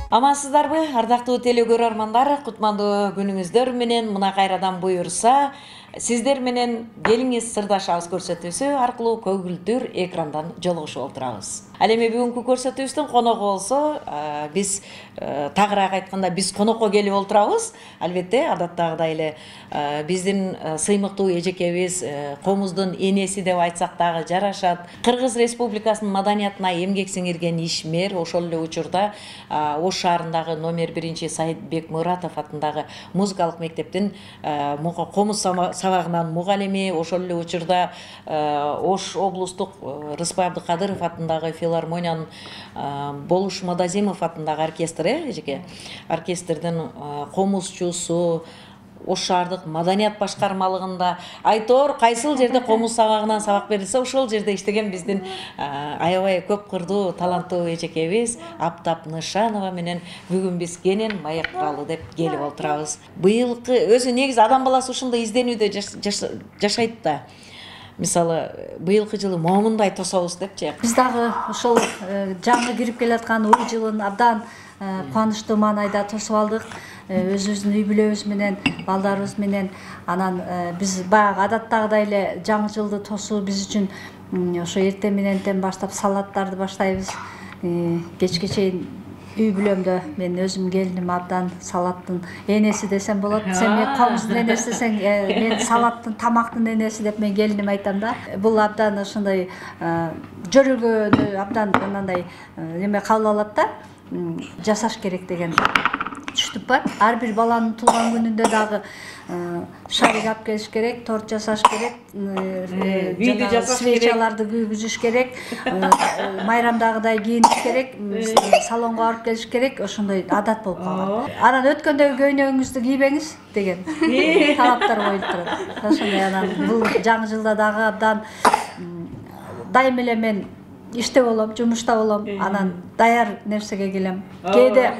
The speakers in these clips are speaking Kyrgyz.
Амансыздарбы, ардактуу телекөрөрмандар, кутмандуу күнүңүздөр менен мына кайрадан буюрса, сиздер менен келиңиз сырдашабыз көрсөтүүсү аркылуу көгүлдүр экрандан жолугушуп отурабыз. Ал эми бүгүнкү көрсөтүүбүздүн коногу болсо, биз тагыраак айтканда биз конокко келип отурабыз. Албетте, адаттагыдай эле биздин сыймыктуу эжекебиз, комуздун энеси деп айтсак дагы жарашат. Кыргыз Республикасынын маданиятына эмгек сиңирген ишмер, ошол эле учурда Ош шаарындагы номер 1 Саидбек Муратов атындагы музыкалык мектептин комуз сабагынын мугалими, ошол эле учурда Ош облустук Рыспай Абдыкадыров атындагы филармониянын Болуш Мадазимов атындагы оркестр, эжеке оркестрдин комузчусу, Ош шаардык маданият башкармалыгында айтор кайсыл жерде комуз сабагынан сабак берилсе, ошол жерде иштеген биздин аябай көп кырдуу таланттуу эжекебиз Аптап Нышанова менен бүгүн биз кенен маек куралы деп келип отурабыз. Быйылкы өзү негизи адам баласы ушундай изденүүдө жашайт да. Мисалы, быйылкы жылы момундай тособуз депчи. Биз дагы ошол жаңы кирип келаткан ой жылын абдан кубанычтуу маанайда тосуп алдык. Өзүбүздүн үй бүлөбүз менен, балдарыбыз менен, анан биз баягы адаттагыдай эле жаңы жылды тосуу биз үчүн ошо эртең мененден баштап салаттарды баштайбыз. Кечке чейин үй бүлөмдө мен өзүм келиним абдан салаттын энеси десем болот. Сен мен комуздун энеси десең, мен салаттын тамактын энеси деп мен келиниме айтам да. Бул абдан ошондой жөрөгөнү абдан мындай неме кабыл алат да. Жасаш керек деген түштүк бар. Ар бир баланын туулган күнүндө дагы шарик алып келиш керек, торт жасаш керек, үйдү жасаш керек, свечаларды күйгүзүш керек, майрамдагыдай кийиниш керек, салонго алып келиш керек, ошондой адат болуп калган. Анан өткөндөгү көйнөгүңүздү кийбеңиз деген талаптар коюлуп турат. Ошондой анан бул жаңы жылда дагы абдан дайым эле мен иште болом, жумушта болом, анан даяр нерсеге келем. Кээде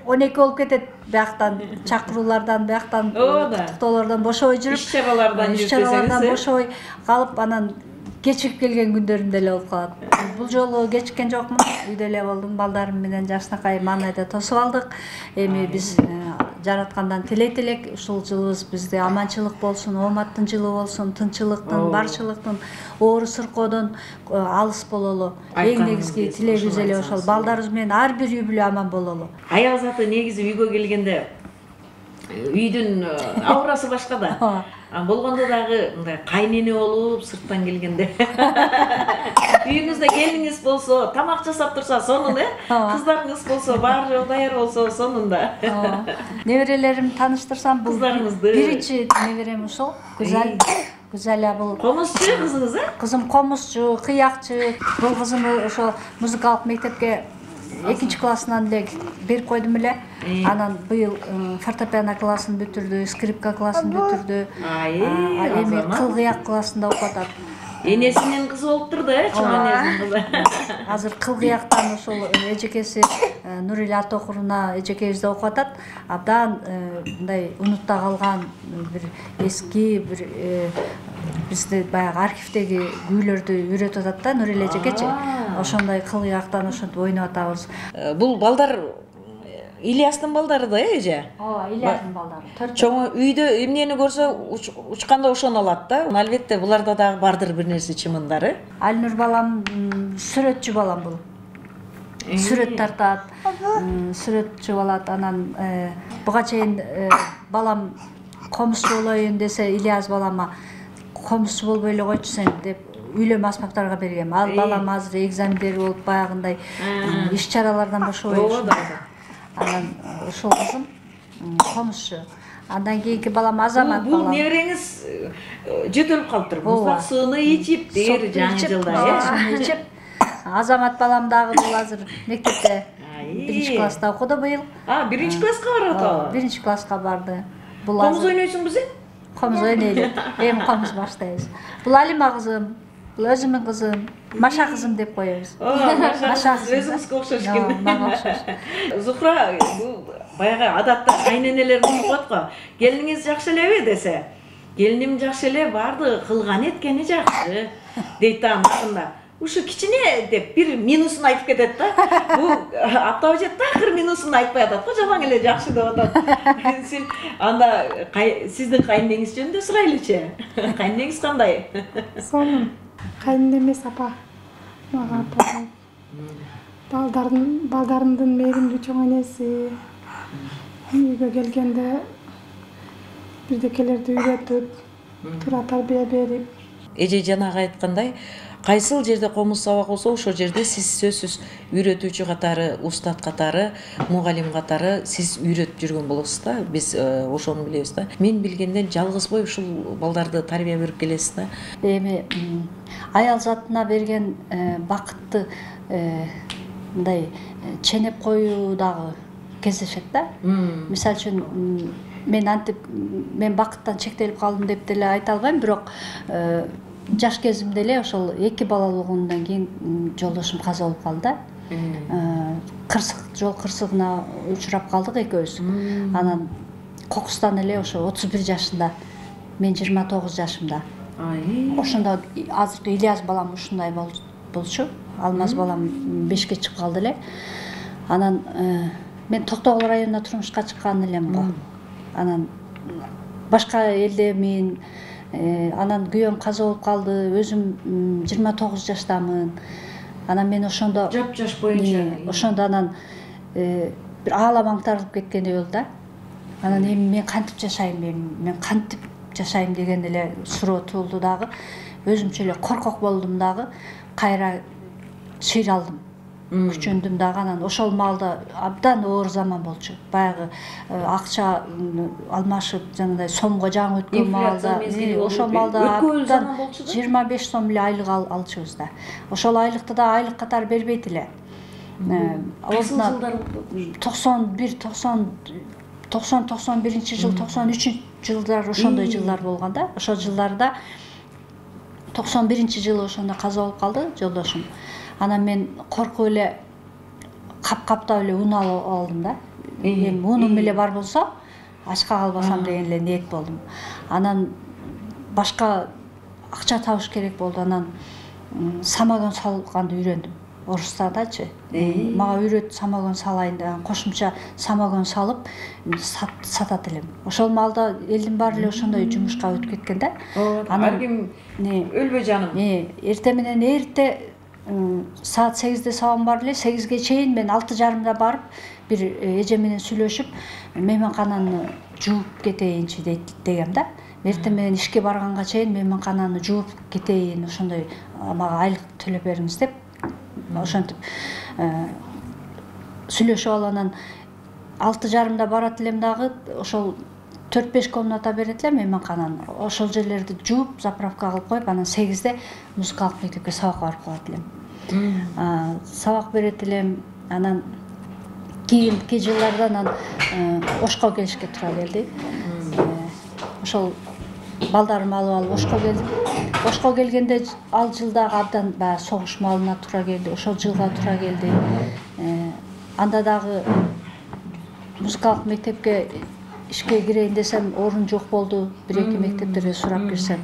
12 болуп кетет, бияктан чакыруулардан, бияктан куттуктоолордон бошобой жүрүп, иш чаралардан бошобой калып, анан кечигип келген күндөрүм деле болуп калат. Бул жолу кечиккен жокмун, үйдө эле болдум, балдарым менен жакшынакай маанайда тосуп алдык. Эми биз жараткандан тилейт элек, ушул жылыбыз бизде аманчылык болсун, ооматтын жылы болсун, тынччылыктын, барчылыктын, оору сыркоодон алыс бололу. Эң негизги тилегибиз эле ошол. Балдарыбыз менен ар бир үй бүлө аман бололу. Аял заты негизи үйгө келгенде үйдүн аурасы башка да. Болгондо дагы мындай кайнене болуп, сырттан келгенде. Үйүңүздө келиңиз болсо, тамак жасап турса, сонун, кыздарыңыз болсо, баары жол даяр болсо, сонун да. Неберелеримди тааныштырсам, бул кыздарыңызды. Биринчи неберем ушул, Гүзал. Гүзаля бул комузчу кызыңыз, Кызым комузчу, кыякчы. Бул кызым ошо музыкалык мектепке 2 классынан эле берип койдум эле. Анан быйыл фортепиано классын бүтүрдү, скрипка классын бүтүрдү. Эми кыл-кыяк классында окуп атат. Энесинин кызы болуптур да, чоң энесинин кызы. Азыр кыл-кыяктан ошол эжекеси Нурила Атокуруна эжекебизде окуп атат. Абдан мындай унутта калган бир эски бир бизде баягы архивдеги күүлөрдү үйрөтүп атат да Нурила эжекечи. Ошондой кыл-кыяктан ошентип ойноп атабыз. Бул балдар Ильястын балдары да, эже? Ооба, Ильястын балдары. Чоң үйдө эмнени көрсө учканда ошону алат да. Албетте, буларда дагы бардыр бир нерсе чымындары. Алнур балам сүрөтчү балам бул. Сүрөт тартат, сүрөтчү болот. Анан буга чейин балам комузчу болоюн десе, Ильяс балама комузчу болбой эле койчу сен деп үйлөмө аспаптарга бергем. Ал балам азыр экзамендери болуп баягындай иш чаралардан бошобой жүрөт. Анан ошол кызым комузчу. Андан кийинки балам Азамат балам. Бул небереңиз жөтөлүп калыптыр. Муздак сууну ичип, дери жаңы жылда. Азамат балам дагы бул азыр мектепте 1 класста окуду быйыл. 1 класска барып атабы? 1 класска барды. Бул комуз ойнойсуңбу сен? Комуз ойнойлу. Эми комуз баштайбыз. Бул Алима кызым, бул өзүмдүн кызым, Маша кызым деп коебуз. Маша өзүңүзгө окшош экен. Мага окшош. Зухра, бул баягы адатта кайненелер коет го. Келиниңиз жакшы элеби десе, келиним жакшы эле, баардыгы кылган эткени жакшы дейт да. ушу кичине деп бир минусун айтып кетет да. Бул аптабы жет такыр минусун айтпай атат го, жаман эле жакшы деп атат. Анда сиздин кайненеңиз жөнүндө сурайлычы. Кайненеңиз кандай? Сонун кайненемес апа. Мага апа. Балдарымдын мээримдүү чоң энеси. Үйгө келгенде бирдекелерди үйрөтүп, туура тарбия берип. Эже жанагы айткандай, кайсыл жерде комуз сабак болсо ошол жерде сиз сөзсүз үйрөтүүчү катары, устат катары, мугалим катары сиз үйрөтүп жүргөн болосуз да. Биз ошону билебиз да. Мен билгенден жалгызбой ушул балдарды тарбия берип келесиз да. Эми аял затына берген бакытты мындай ченеп коюу дагы кездешет да. Мисалы үчүн мен бакыттан чектелип калдым деп деле айта албайм, бирок жаш кезимде эле ошол 2 балалуулугумдан кийин жолдошум каза болуп калды да. Жол кырсыгына учурап калдык экөөбүз. Анан кокустан эле ошо 31 жашында, мен 29 жашымда. Ошондо азыркы Ильяс балам ушундай болчу. Алмаз балам 5ке чыгып калды эле. Анан мен Токтогул районуна турмушка чыккан элем го. Анан башка элде мен анан күйөөм каза болуп калды, өзүм 29 жаштамын. Анан мен ошондо жаш боюнча ошондо анан бир аалам аңтарылып кеткендей болду да. Анан эми мен кантип жашайм, мен кантип жашайм деген эле суроо туулду дагы. Өзүмчө эле коркок болдум дагы, кайра шыйралдым. Күчөндүм дагы. Анан ошол маалда абдан оор заман болчу. Баягы акча алмашып, жанагындай сомго жаңы өткөн маалда, ошол маалда абдан 25 сом эле айлык алчубуз да. Ошол айлыкты да айлык катары бербейт эле. 90-91 жыл, 93 жылдар ошондой жылдар болгон да. Ошол жылдарда 91 жылы ошондо каза болуп калды жолдошум. Анан мен коркуп эле каптап эле ун алып алдым да. Эми унум эле бар болсо ачка калбасам деген эле ниет болдум. Анан башка акча табыш керек болду. Анан самогон салганды үйрөндүм. Орустардачы. Мага үйрөт, самогон салайын деген, кошумча самогон салып сатат элем. Ошол маалда элдин баары эле ошондой жумушка өтүп кеткен да. Анан ким өлбөй жаным. Эрте менен эрте саат 8'de сабам бар эле, 8'ге чейин мен 6:30 барып, бир эже менен сүйлөшүп, мейманкананы жууп кетейинчи дегем да. Эрте менен ишке барганга чейин мейманкананы жууп кетейин, ошондой мага айлык төлөп бериңиз деп ошентип сүйлөшүп алып, анан 6:30 барат элем дагы, ошол 4-5 комната берет эле мейманкананы. Ошол жерлерди жууп, заправка кылып коюп, анан 8'de музыкалык мектепке сабак барып калат элем. Сабак берет элем. Анан кийинки жылдарда анан Ошко келишке туура келди. Ошол балдарымды алып Ошко келдим. Ошко келгенде ал жылдагы абдан баягы согуш маалына туура келди. Ошол жылга туура келди. Анда дагы музыкалык мектепке ишке кирейин десем орун жок болду. 1-2 мектептерге сурап кирсем.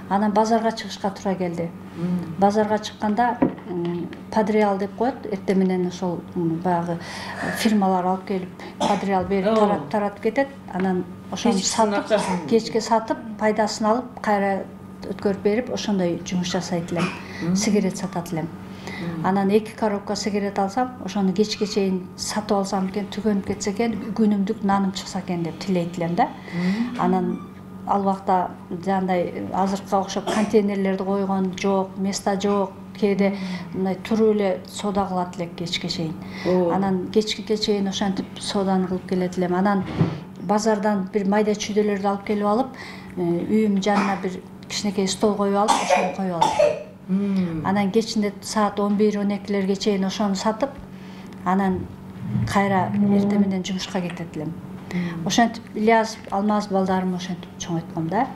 Анан базарга чыгышка туура келди. Базарга чыкканда подреал деп коет. Эрте менен ошол баягы фирмалар алып келип подреал берип таратып кетет. Анан ошону сатып, кечке сатып, пайдасын алып, кайра өткөрүп берип, ошондой жумуш жасайт элем. Сигарет сатат элем. Анан 2 коробка сигарет алсам, ошону кечке чейин сатып алсам экен, түгөнүп кетсе экен, күнүмдүк наным чыкса экен деп тилейт элем да. Анан ал убакта жандай азыркыга окшоп контейнерлерди койгон жок, места жок, кээде мындай туруп эле соода кылат элек кечке чейин. Анан кечке чейин ошентип сооданы кылып келет элем. Анан базардан бир майда чүйдөлөрдү алып келип алып, үйүм жанына бир кичинекей стол коюп алып, ошону коюп алат. Анан кечинде саат 11-12-лерге чейин ошону сатып, анан кайра эрте менен жумушка кетет элем. Ошентип Ильяс, Алмаз балдарым ошентип чоңойтком да.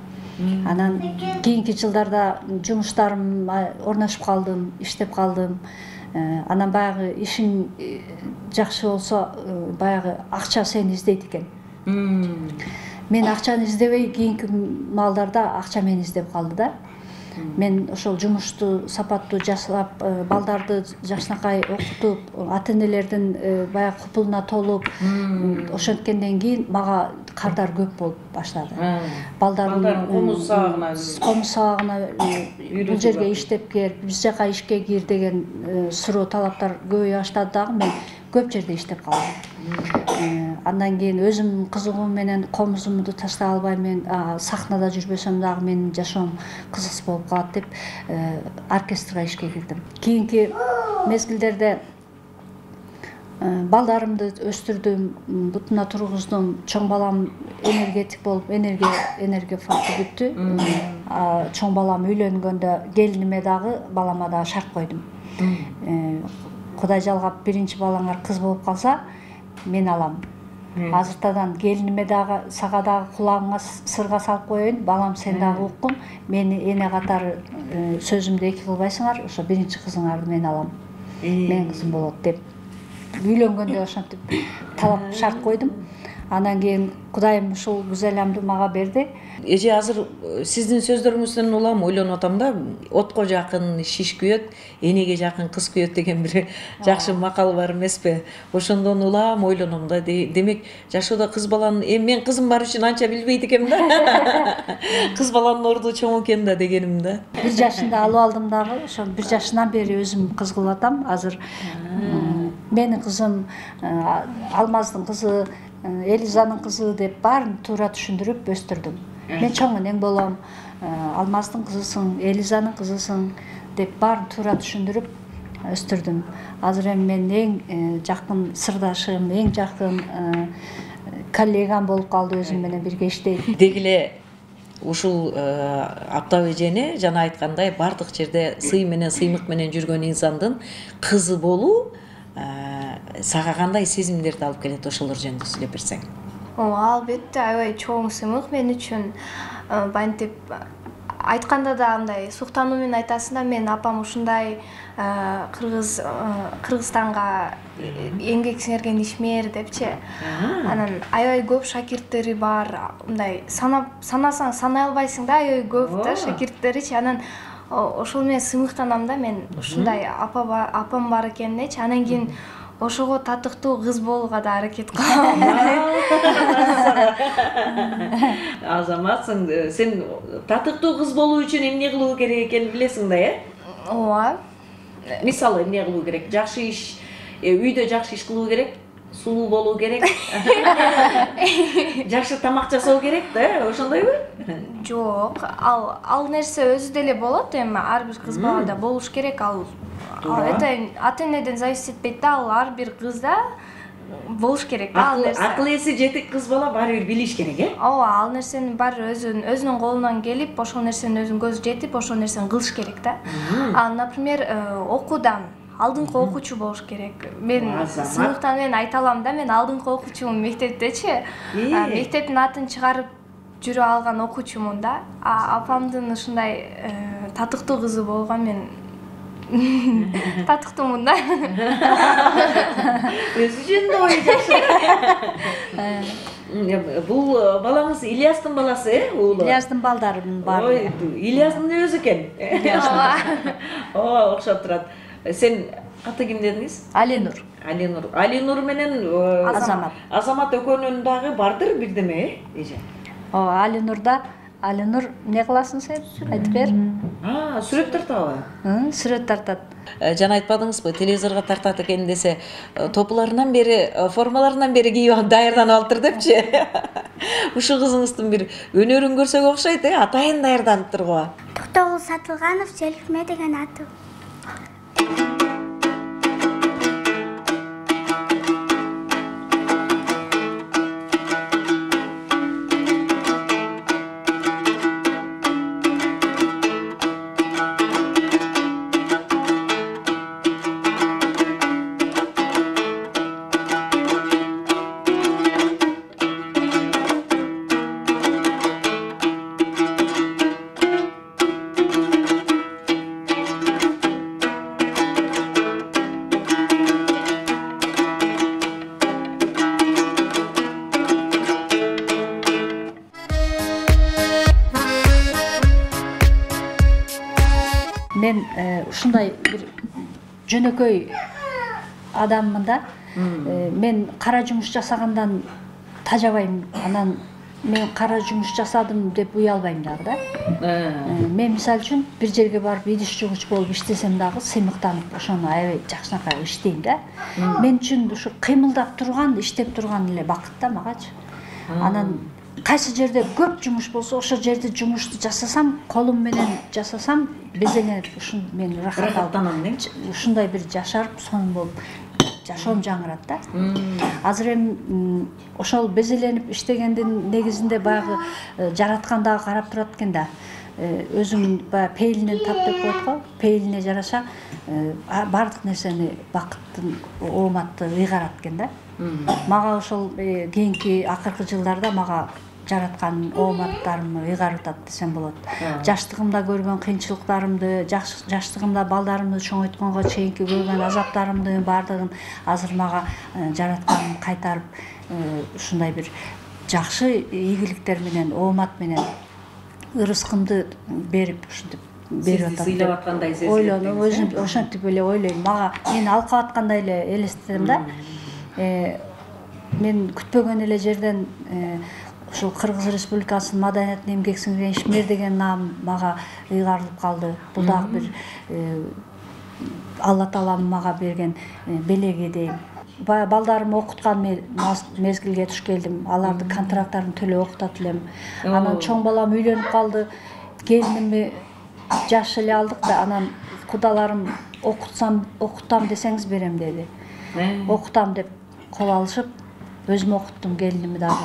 Анан кийинки жылдарда жумуштарым орношуп калдым, иштеп калдым. Анан баягы ишиң жакшы болсо, баягы акча сени издейт экен. Мен акчаны издебей, кийинки маалдарда акча мени издеп калды да. Мен ошол жумушту сапаттуу жасап, балдарды жакшынакай окутуп, ата энелердин баягы купулуна толуп, ошенткенден кийин мага кардар көп болуп баштады. Балдардын комуз сабагына бул жерге иштеп кел, биз жака ишке кир деген суроо талаптар көбөйө баштады дагы. Мен көп жерде иштеп калдым. Андан кийин өзүмдүн кызыгуум менен комузумду таштай албайм, сахнада жүрбөсөм дагы менин жашоом кызыксыз болуп калат деп оркестрге ишке кирдим. Кийинки мезгилдерде балдарымды өстүрдүм, бутуна тургуздум. Чоң балам энергетик болуп, энергия факты бүттү. Чоң балам үйлөнгөндө келиниме дагы, балама дагы шарт койдум. Кудай жалгап биринчи балаңар кыз болуп калса, мен алам. Азыртадан келиниме дагы, сага дагы кулагыңа сырга салып коеюн, балам сен дагы уккун, мени эне катары сөзүмдү эки кылбайсыңар, ошо биринчи кызыңарды мен алам. Менин кызым болот деп. Үйлөнгөндө ошентип талап шарт койдум. Андан кийин Кудайым ушул güzelamды мага берди. Эже азыр сиздин сөздөрүңүздөн улам ойлонуп атам да, отко жакын шиш күйөт, энеге жакын кыз күйөт деген бир жакшы макал бар эмеспи? Ошондон улам ойлоном да, демек жашоодо кыз баланын, мен кызым бар үчүн анча билбейт экенмин да. Кыз баланын орду чоң экен да дегеним да. 1 жашында алып алдым дагы, ошо 1 жашынан бери өзүм кыз кылып атам. Азыр менин кызым Алмаздын кызы, Элизанын кызы деп баарын туура түшүндүрүп өстүрдүм. Мен чоң энең болом, Алмаздын кызысың, Элизанын кызысың деп баарын туура түшүндүрүп өстүрдүм. Азыр эми менин эң жакын сырдашым, эң жакын коллегам болуп калды, өзүм менен бирге иштейт. Деги эле ушул Аптап эжени жана айткандай бардык жерде сый менен, сыймык менен жүргөн инсандын кызы болуу сага кандай сезимдерди алып келет, ошолор жөнүндө сүйлөп берсең? Албетте, аябай чоң сыймык мен үчүн. Бантип айтканда да андай суктануу менен айтасың да, мен апам ушундай Кыргызстанга эмгек сиңерген ишмер депчи. Анан аябай көп шакирттери бар. Мындай санасаң санай албайсың да, аябай көп да шакирттеричи. Анан ошол менен сыймыктанам да, мен ушундай апам бар экенинечи. Анан кийин ошого татыктуу кыз болууга да аракет кылам. Азаматсың, сен татыктуу кыз болуу үчүн эмне кылуу керек экенин билесиң да, Ооба. Мисалы эмне кылуу керек? Жакшы иш, үйдө жакшы иш кылуу керек, сулуу болуу керек, жакшы тамак жасоо керек да, ошондойбу? Жок, ал нерсе өзү деле болот, эми ар бир кыз балада болуш керек. Это ата энеден зависит этпейт да, ал ар бир кызда болуш керек да ал нерсе. Акыл эси жетик кыз бала баары бир билиш керек, Ооба, ал нерсени баары өзүнүн колунан келип, ошол нерсени өзүнүн көзү жетип, ошол нерсени кылыш керек да. Например, окуудан алдыңкы окуучу болуш керек. Мен сыйныктан мен айта алам да, мен алдыңкы окуучумун мектептечи. Мектептин атын чыгарып жүрө алган окуучумун да. Апамдын ушундай татыктуу кызы болгон мен татыктуумун да. Өзү жөнүндө ой жакшы. Бул балаңыз Ильястын баласы, уулу? Ильястын балдары бар. Ой, Ильястын өзү экен. Ооба, окшоп турат. Сен аты ким дедиңиз? Алинур. Алинур менен Азамат экөөнүн дагы бардыр бирдеме, эже? Алинур эмне кыласың сен? Айтып бер. Сүрөт тартабы? Сүрөт тартат. Жана айтпадыңызбы, телевизорго тартат экен десе, топуларынан бери, формаларынан бери кийип даярданып алыптыр депчи. Ушул кызыңыздын бир өнөрүн көрсөк окшойт, атайын даярданыптыр го. Токтогул Сатылганов, Желикме деген аты. мен ушундай бир жөнөкөй адаммын да. Мен кара жумуш жасагандан тажабайм. Анан мен кара жумуш жасадым деп уялбайм дагы да. Мен мисалы үчүн бир жерге барып идиш жугуч болуп иштесем дагы сыймыктанып ошону аябай жакшынакай иштейм да. Мен үчүн ушу кыймылдап турган, иштеп турган эле бакыт да магачы. Анан кайсы жерде көп жумуш болсо ошол жерде жумушту жасасам, колум менен жасасам, безеленип ушун мен рахаттанам. Ушундай бир жашарып, сонун болуп жашоом жаңырат да. Азыр эми ошол безеленип иштегендин негизинде баягы жараткан дагы карап турат экен да. Өзүң баягы пейилинен тап деп коет го. Пейилине жараша бардык нерсени бакыттын ооматты ыйгарат экен да. Мага ошол кийинки акыркы жылдарда мага жараткан ооматтарымды ыйгарып атат десем болот. Жаштыгымда көргөн кыйынчылыктарымды, жаштыгымда балдарымды чоңойтконго чейинки көргөн азаптарымдын баардыгын азыр мага жаратканым кайтарып, ушундай бир жакшы ийгиликтер менен, оомат менен ырыскымды берип ушинтип берип атат. Сыйлап аткандай сезилет. Ойлонуп, өзүм ошентип эле ойлойм. Мага мени алкап аткандай эле элестетем да. Мен күтпөгөн эле жерден ушул Кыргыз Республикасынын Маданият эмгек сиңирген ишмер деген наам мага ыйгарылып калды. Бул дагы бир Алла Тааланын мага берген белеги дейм. Баягы балдарымды окуткан мезгилге туш келдим. Аларды контракттарын төлөп окутат элем. Анан чоң балам үйлөнүп калды. Келинимди жаш эле алдык да, анан кудаларым окутам десеңиз берем деди. Окутам деп кол алышып, өзүм окуттум келиними дагы.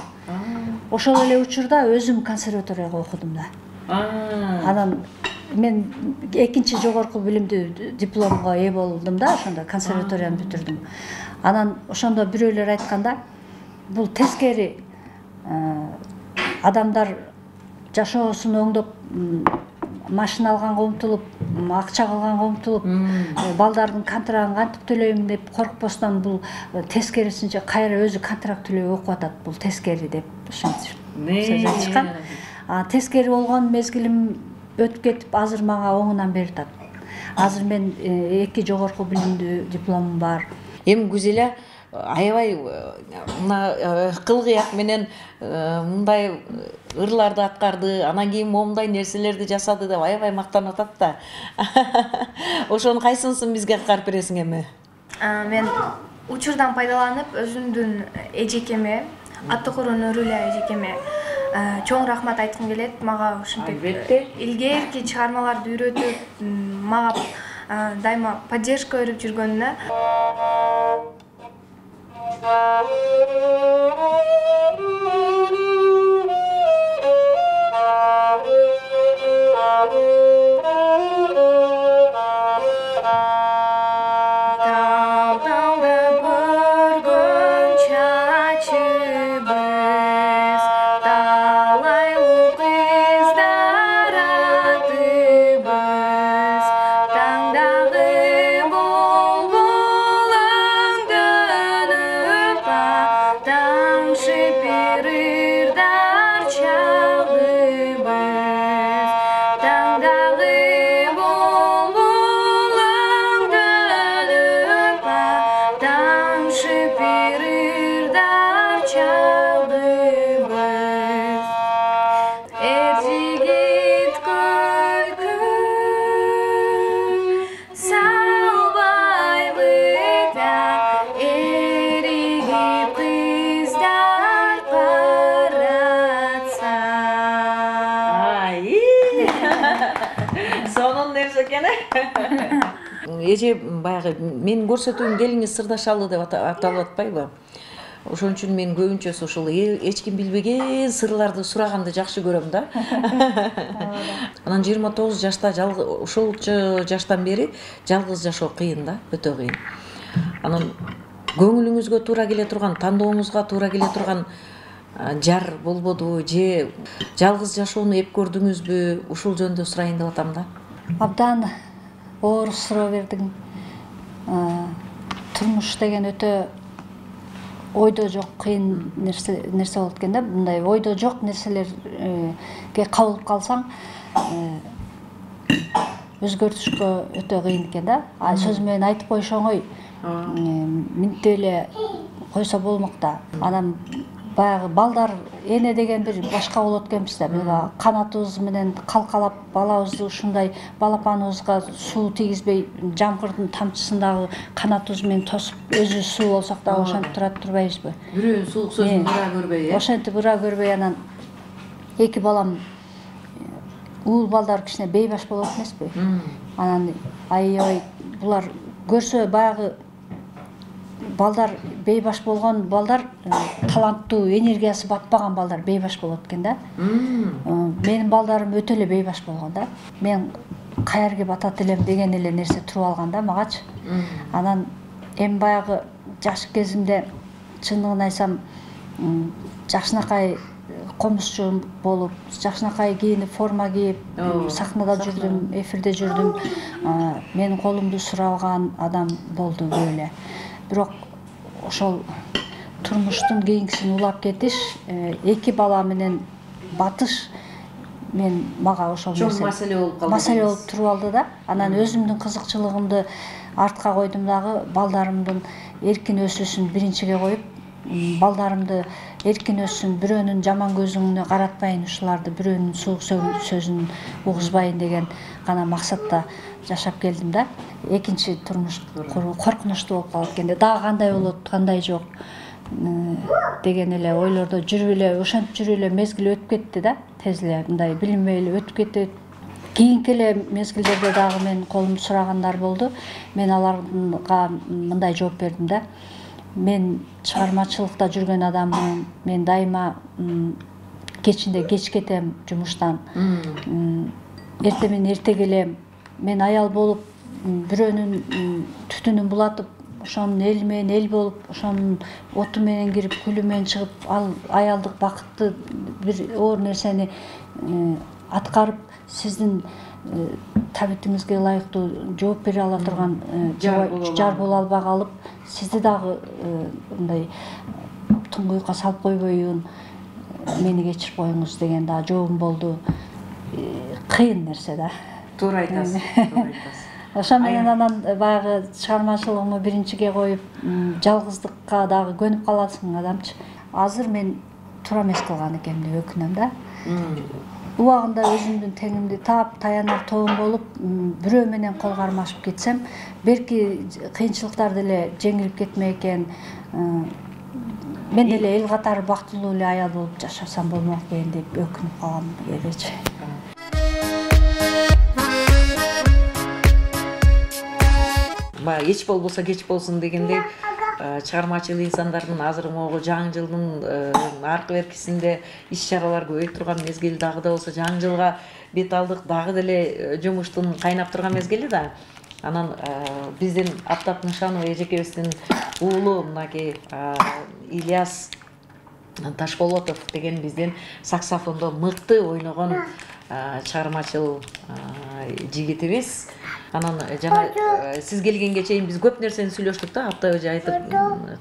Ошол эле учурда өзүм консерваторияга окудум да. Анан мен экинчи жогорку билимдүү дипломго ээ болдум да, ошондо консерваторияны бүтүрдүм. Анан ошондо бирөөлөр айтканда, бул тескери адамдар жашоосун оңдоп, машина алганга умтулуп, акча кылганга умтулуп, балдардын контрагын кантип төлөйм деп коркпостон бул тескерисинче кайра өзү контракт төлөп окуп атат. Бул тескери деп ошентип сөз айтышкан. Тескери болгон мезгилим өтүп кетип, азыр мага оңунан берип атат. Азыр мен 2 жогорку билимдүү дипломум бар. Эми Гүзела аябай мына кылгыяк менен мындай ырларды аткарды, анан кийин момундай нерселерди жасады деп аябай мактанып атат да. Ошонун кайсынысын бизге каткарып бересиң эми? Мен учурдан пайдаланып өзүмдүн эжекеме, Аттыкорон Өрүлө эжекеме чоң рахмат айткым келет. Мага ушинтип илгерки чыгармаларды үйрөтүп, мага дайыма поддержка берип жүргөнүнө. Сонун нерсе экен. Эже баягы мен көрсөтүүм келиңиз сырдашалы деп аталып атпайбы? Ошон үчүн мен көбүнчөсү ушул эч ким билбеген сырларды сураганды жакшы көрөм да. Анан 29 жашта ушул жаштан бери жалгыз жашоо кыйын да, өтө кыйын. Анан көңүлүңүзгө туура келе турган, тандооңузга туура келе турган жар болбоду же жалгыз жашоону эп көрдүңүзбү? Ушул жөнүндө сурайын деп атам да. Абдан оор суроо бердиң. Турмуш деген өтө ойдо жок кыйын нерсе болот экен да. Мындай ойдо жок нерселерге кабылып калсаң, өзгөртүшкө өтө кыйын экен да. Сөз менен айтып коюш оңой. Минтип эле койсо болмок да. Анан баягы балдар эне деген бир башка болот экенбиз да. Биз канатыбыз менен калкалап балабызды ушундай балапаныбызга суу тийгизбей, жамгырдын тамчысындагы канатыбыз менен тосуп, өзү суу болсок да ошентип тура турбайбызбы? Бирөөнүн сулук сөзүн ыра көрбөй, Ошентип ыра көрбөй анан эки балам уул балдар кичине бейбаш болот эмеспи? Анан аябай булар көрсө баягы балдар бейбаш болгон балдар таланттуу, энергиясы батпаган балдар бейбаш болот экен да. Менин балдарым өтө эле бейбаш болгон да. Мен каерге батат элем деген эле нерсе туруп алган да магачы. Анан эми баягы жаш кезимде чындыгын айтсам жакшынакай комузчу болуп, жакшынакай кийинип, форма кийип, сахнада жүрдүм, эфирде жүрдүм. Менин колумду сураган адам болду böyle. Бирок ошол турмуштун кийинкисин улап кетиш, эки бала менен батыш мага ошол нерсе маселе болуп калды. Маселе болуп туруп алды да. Анан өзүмдүн кызыкчылыгымды артка койдум дагы, балдарымдын эркин өсүшүн биринчиге коюп, балдарымды эркин өссүн, бирөөнүн жаман көзүнө каратпайын, ушуларды бирөөнүн суук сөзүн угузбайын деген гана максатта жашап келдим да. Экинчи турмуш коркунучтуу болуп калат экен. Дагы кандай болот, кандай жок деген эле ойлордо жүрүп эле, ошентип жүрүп эле мезгил өтүп кетти да. Тез эле мындай билинбей эле өтүп кетти. Кийинки эле мезгилдерде дагы менин колумду сурагандар болду. Мен аларга мындай жооп бердим да. Мен чыгармачылыкта жүргөн адаммын. Мен дайыма кечинде кеч кетем жумуштан. Эрте менен эрте келем. Мен аял болуп, бирөөнүн түтүнүн булатып, ошонун эл менен эл болуп, ошонун оту менен кирип, күлү менен чыгып, ал аялдык бакытты бир оор нерсени аткарып, сиздин табитиңизге ылайыктуу жооп бере ала турган жар боло албай калып, сизди дагы мындай туңгуюкка салып койбоюн, мени кечирип коюңуз деген дагы жообум болду. Кыйын нерсе да. Туура айтасыз. Ошо менен анан баягы чыгармачылыгымды биринчиге коюп, жалгыздыкка дагы көнүп каласың адамчы. Азыр мен туура эмес кылган экеним деп өкүнөм да. Убагында өзүмдүн теңимди таап, таянар тобум болуп, бирөө менен кол кармашып кетсем, берки кыйынчылыктар деле жеңилип кетмек экен. Мен деле эл катары бактылуу эле аял болуп жашасам болмок экен деп өкүнүп калгам кээдечи. Эч болбосо кеч болсун дегендей, чыгармачыл инсандардын азыр могу жаңы жылдын аркы беркисинде иш-чаралар көбөйүп турган мезгил, дагы да болсо жаңы жылга бет алдык, дагы деле жумуштун кайнап турган мезгили да. Анан биздин Аптап Нышанова эжекебиздин уулу мынакей Ильяс Ташполотов деген биздин саксофондо мыкты ойногон чыгармачыл жигитибиз. Анан жана сиз келгенге чейин биз көп нерсени сүйлөштүк да. Аптап эже айтып,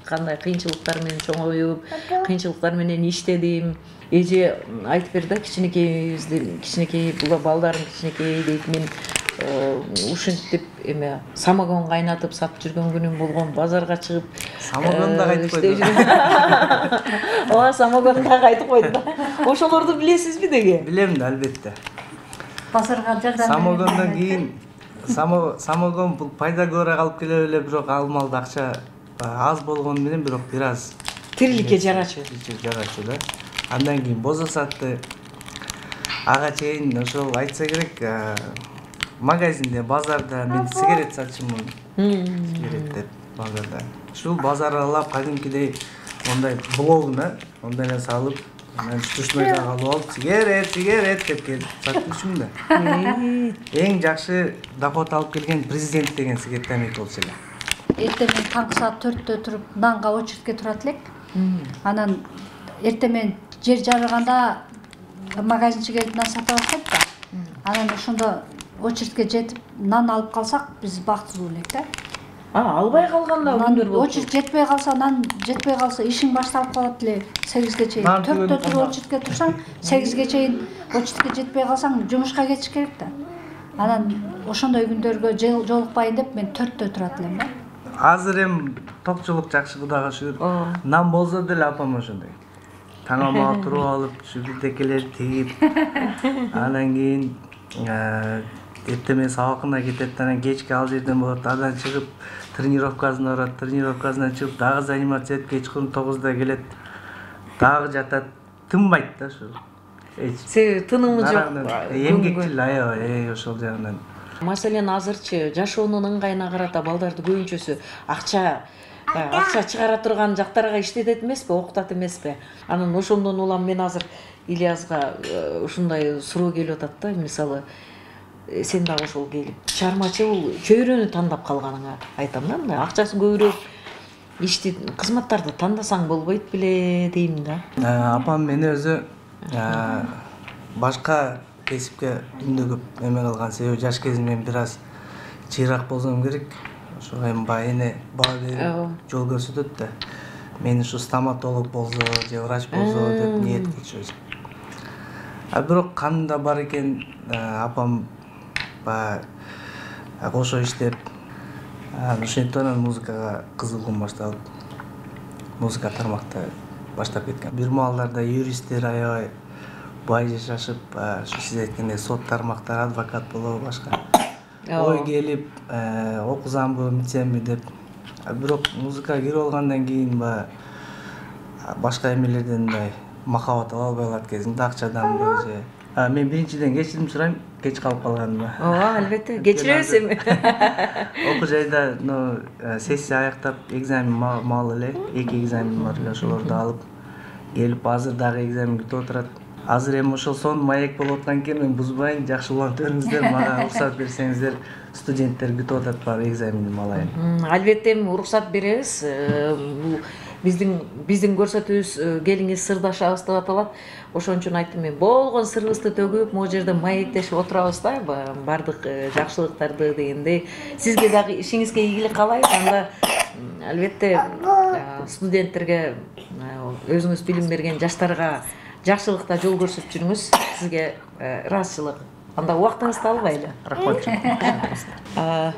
кандай кыйынчылыктар менен чоңоюп, кыйынчылыктар менен иштедим. Эже айтып берди да, кичинекей балдарым кичинекей дейт. Мен ушинтип эме самогон кайнатып сатып жүргөн күнүм болгон, базарга чыгып самогон да кайтып койду. Ооба, самогон да кайтып койду да. Ошолорду билесизби деге? Билем да, албетте. Базарга жардам. Самогондон кийин самогон бул пайда көрө калып келе эле, бирок алмалда акча аз болгону менен, бирок бир аз тириликке жарачу да. Андан кийин бозо сатты. Ага чейин ошол айтса керек, магазинде, базарда мен сигарет сатчумун. Сигарет деп базарда. Ушул базар алып кадимкидей ондай блогуна ондай нерсе алып, мен түшмөй дагы алып алып, сигарет деп келип сатчумун да. Эң жакшы доход алып келген президент деген сигарет темеки болчу эле. Эртең менен таңкы саат 4-тө туруп нанга очередке турат элек. Анан эртең менен жер жарыганда магазинчи келип нан сата баштайт да. Анан ошондо очередке жетип нан алып калсак, биз бактылуу элек да. Албай калганда күндөр болчу. Очеред жетпей калса, нан жетпей калса, ишиң башталып калат эле 8ге чейин. 4-тө туруп очередке турсаң, 8ге чейин очередке жетпей калсаң, жумушка кетиш керек да. Анан ошондой күндөргө жолукпайын деп мен 4-тө турат элем да. Азыр эми токчулук жакшы, Кудайга шүгүр. Нам болсо деле апам ошондой. Таңама туруп алып, бирдекелер тигип, анан кийин эртемен сабакына кетет, анан кечке ал жерден болот, андан чыгып тренировкасына барат, тренировкасынан чыгып дагы заниматься этип кечкурун 9-да келет, дагы жатат, тынбайт да ушу. Себеби тынымы жок. Эмгекчил аябай ошол жагынан. Маселен азырчы жашоонун ыңгайына карата балдарды көбүнчөсү акча чыгара турган жактарга иштетет эмеспи, окутат эмеспи? Анан ошондон улам мен азыр Ильязга ушундай суроо келип атат да, мисалы сен дагы ошол келип чыгармачыл чөйрөнү тандап калганыңа айтам да, мындай акчасы көбүрөөк ишти кызматтарды тандасаң болбойт беле дейм да. Апам мени өзү башка кесипке үндөй көп эме кылган, себеби жаш кезимден бир аз чыйраак болсом керек. Ошого эми эне баа берип жол көрсөтөт да. Мен ушу стоматолог болсо же врач болсо деп ниет кылчубуз. Бирок канда бар экен, апам кошо иштеп, ошентип анан музыкага кызыгуум башталып, музыка тармакта баштап кеткен. Бир маалдарда юристтер аябай бай жашашып, ушу сиз айткандай сот тармактар, адвокат болобу башка. Ой келип, окузамбы, митсемби деп. Бирок музыкага кирип алгандан кийин башка эмелерден махабат ала албай калат кезинде, акчаданбы же. Мен биринчиден кечирим сурайм, кеч калып калганыма. Ооба, албетте, кечиребиз эми. Окуу жайда сессия аяктап, экзамен маалы эле, 2 экзамен бар эле, ошолорду алып келип, азыр дагы экзамен күтүп отурат. Азыр эми ошол сон маек болуп аткан экен, мен бузбайын, жакшы уланып бериңиздер, мага уруксат берсеңиздер, студенттер күтүп атат, бар экзаменди алайын. Албетте эми уруксат беребиз. Биздин көрсөтүүбүз келиңиз сырдашабыз деп аталат. Ошон үчүн айттым мен, болгон сырыбызды төгүп, могу жерде маектешип отурабыз да, бардык жакшылыктарды дегендей. Сизге дагы ишиңизге ийгилик каалайбыз. Анда албетте студенттерге, өзүңүз билим берген жаштарга жакшылыкта жол көрсөтүп жүрүңүз. Сизге ыраазычылык. Анда убактыңызды албайлы. Рахмат.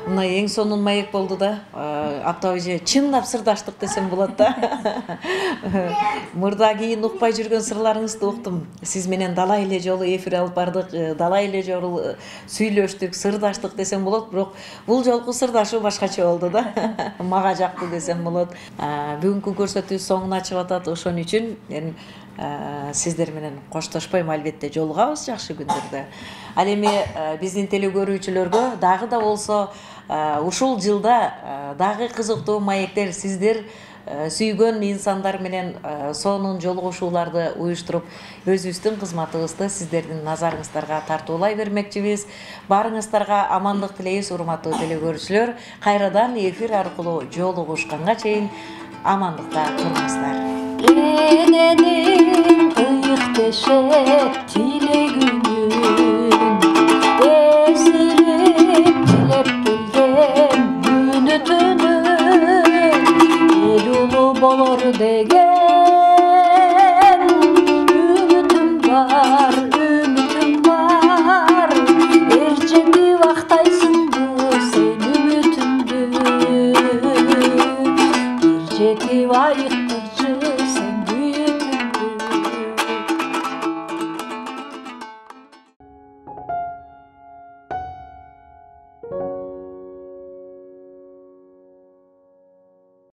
Мына эң сонун маек болду да. Аптабы же чындап сырдаштык десем болот да. Мурда кийин укпай жүргөн сырларыңызды уктум. Сиз менен далай эле жолу эфир алып бардык, далай эле жолу сүйлөштүк, сырдаштык десем болот, бирок бул жолку сырдашуу башкача болду да. Мага жакты десем болот. Бүгүнкү көрсөтүү соңуна чыгып атат. Ошон үчүн мен сиздер менен коштошпойм, албетте жолугабыз жакшы күндөрдө. Ал эми биздин теле көрүүчүлөргө дагы да болсо ушул жылда дагы кызыктуу маектер, сиздер сүйгөн инсандар менен сонун жолугушууларды уюштуруп, өзүбүздүн кызматыбызды сиздердин назарыңыздарга тартуулай бермекчибиз. Барыңыздарга амандык тилейбиз, урматтуу теле көрүүчүлөр. Кайрадан эфир аркылуу жолугушканга чейин амандыкта туруңуздар. Эненин ыйыктеше тилегүнүн эсирип тилеп келген күнү түнү эл улуу болор деген үмүтүм бар эр жетип актайсыңбы сен үмүтүмдү эр жетип айык